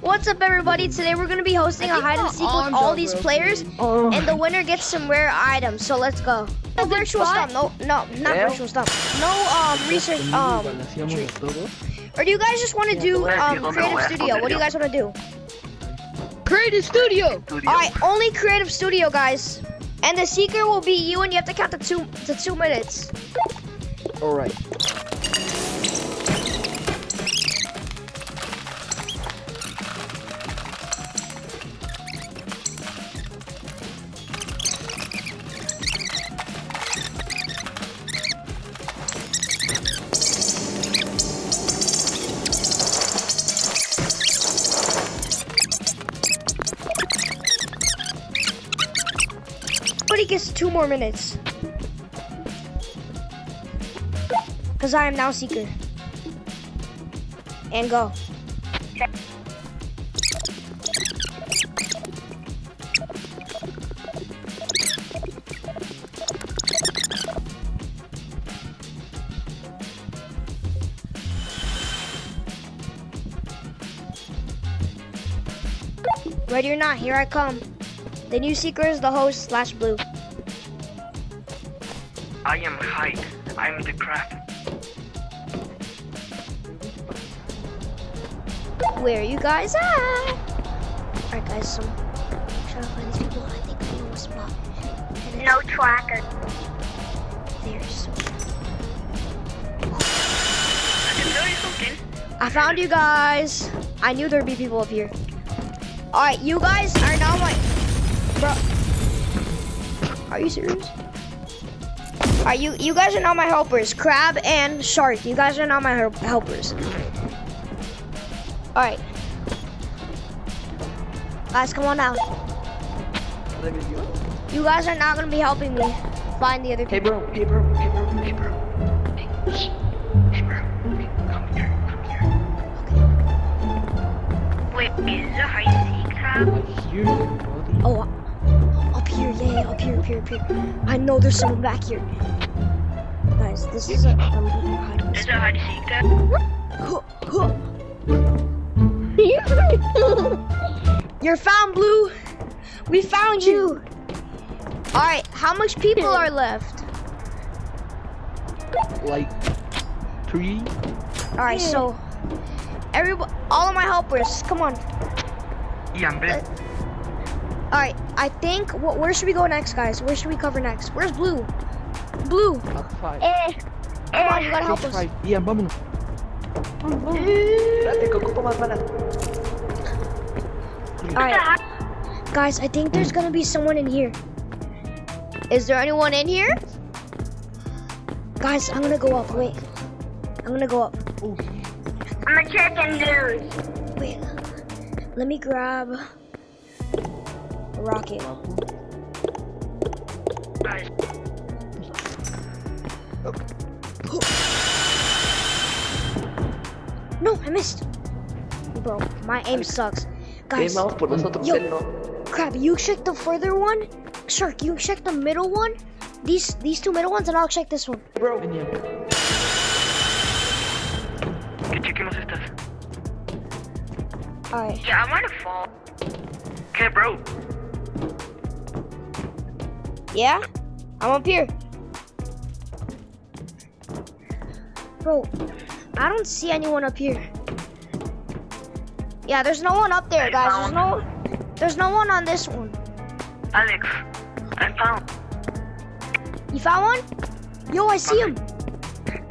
What's up, everybody? Today we're gonna be hosting a hide and seek with all these players, and the winner gets some rare items. So let's go. No virtual stump. No, not virtual stump. No research. Or do you guys just want to do creative studio? What do you guys want to do? Creative studio. All right, only creative studio, guys. And the seeker will be you, and you have to count to 2 minutes. All right. Everybody gets 2 more minutes. Because I am now seeker. And go. Ready or not, here I come. The new seeker is the host / blue. I am Hyde. I'm the crab. Where are you guys at? Alright guys, so trying to find these people. I think I know a spot. No tracker. There's I can tell you something. I found you guys. I knew there'd be people up here. Alright, you guys are now my bro. Are you serious? Alright, you guys are now my helpers. Crab and Shark. You guys are now my helpers. Alright. Guys, come on down. You guys are now gonna be helping me find the other people. Hey bro. Hey, come here. Wait, is the high sea crab? Oh, up here, yeah, up here. I know there's someone back here. Guys, this is a hide. Is the high sea crab? You're found, Blue. We found you. All right, how much people are left? Like 3. All right, so everybody, all of my helpers, come on. Yeah, I'm big. All right, I think. Where should we go next, guys? Where should we cover next? Where's Blue? Blue, come on, you gotta help us. Ian, vámonos. All right, guys, I think there's gonna be someone in here. Is there anyone in here? Guys, I'm gonna go up. Wait, I'm gonna go up. I'm a chicken dude. Wait, let me grab a rocket. Guys, No, I missed. Bro, my aim sucks. Guys, yo, Crab, you check the further one. Shark, you check the middle one. These 2 middle ones, and I'll check this one. ¿qué chequemos estas? Alright. Yeah, I want to fall. Okay, bro. Yeah? I'm up here. Bro, I don't see anyone up here. Yeah, there's no one up there, guys. There's no one on this one. Alex, I found. You found one? Yo, I see him.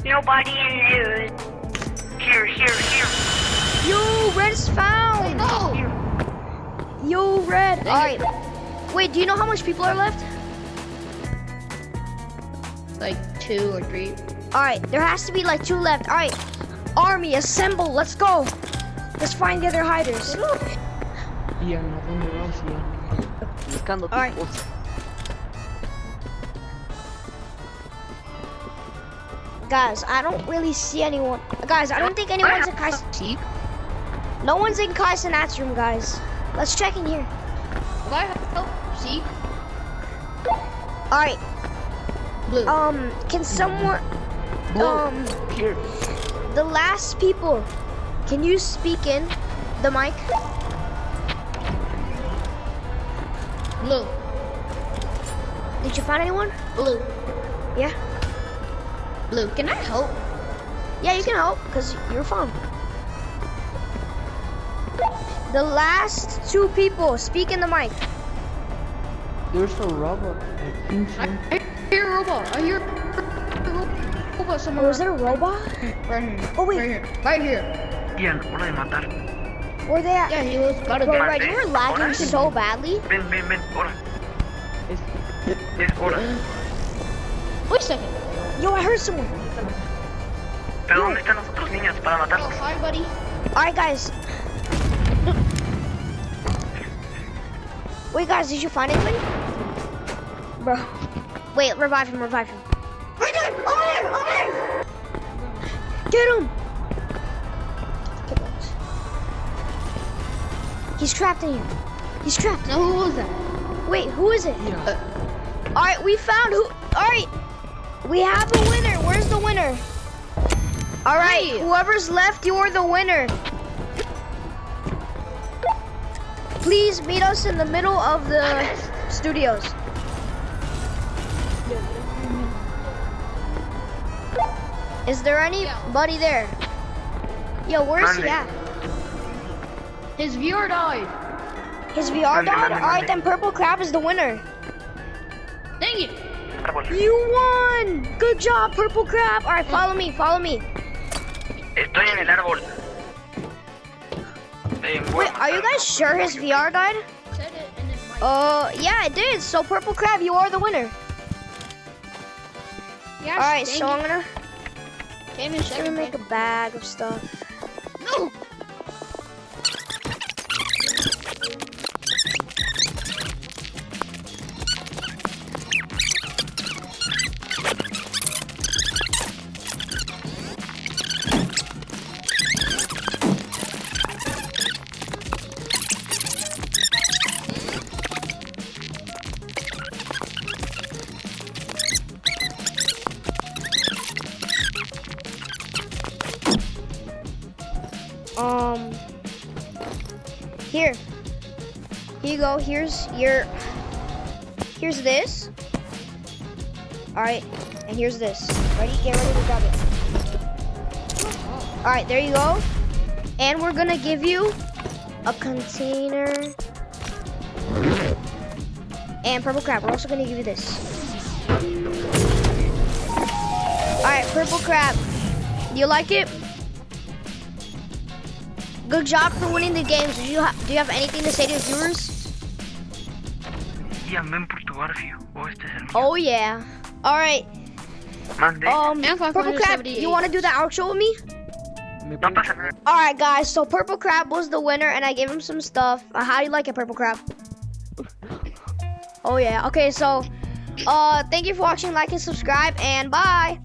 Nobody in there. Here. Yo, Red's found. Yo, Red. Alright. Wait, do you know how much people are left? Like 2 or 3. Alright, there has to be like 2 left. Alright, army, assemble. Let's go. Let's find the other hiders. Ian, ¿a dónde vas, Ian? Buscando Alright. tipos. Guys, I don't really see anyone. Guys, I don't think anyone's in Kai's. No one's in Kai's room, guys. Let's check in here. Will I help? See? Alright. Blue. Can someone Here. the last people, can you speak in the mic? Blue. Did you find anyone? Blue. Yeah. Blue. Can I help? Yeah, you can help because you're fun. The last two people, speak in the mic. There's a robot. I think so. I hear a robot. I hear a robot somewhere. Oh, is there a robot? Right here. Oh, wait. Right here. Right here. Ian, hora de matar. Where they at? Yeah, he was gotta Bro, be. right, you were lagging so badly. Ven, ven, ven, hora. Es- Es hora. Wait a second. Yo, I heard someone. ¿Pero dónde están las otras niñas para Oh, matarlas? hi, buddy. Alright, guys. Wait, guys, did you find anybody? Bro. Wait, revive him, revive him. Right there! Over there! Over there! Get him! Okay, boys. He's trapped in here. He's trapped. Now, who was that? Wait, who is it? Yeah. Alright, we found who. Alright. We have a winner. Where's the winner? Alright, Hey. whoever's left, you're the winner. Please meet us in the middle of the studios. Is there anybody there? Yo, where's he at? His viewer died. His VR Mande, died? mande, Alright, mande. then Purple Crab is the winner. Dang it. Árbol. You won! Good job, Purple Crab. Alright, follow me, follow me. Estoy en el árbol. Voy Wait, a are you matar guys sure his VR died? Said it and then Mike. Yeah, it did. So Purple Crab, you are the winner. Yes, Alright, thank so you. I'm gonna Came in second. make a bag of stuff. No. Here. Here you go. Here's this. Alright, and here's this. Ready? Get ready to grab it. Alright, there you go. And we're gonna give you a container. And Purple Crab, we're also gonna give you this. Alright, Purple Crab. Do you like it? Good job for winning the games. Do you have anything to say to the viewers? Ian, ven por tu Garfio. O este es el mío. Oh yeah. Alright. Mande. And Purple Crab, you want to do the outro with me? Me No puedes- pasa nada. Alright guys, so Purple Crab was the winner and I gave him some stuff. How do you like it, Purple Crab? Oh yeah. Okay, so thank you for watching, like and subscribe, and bye.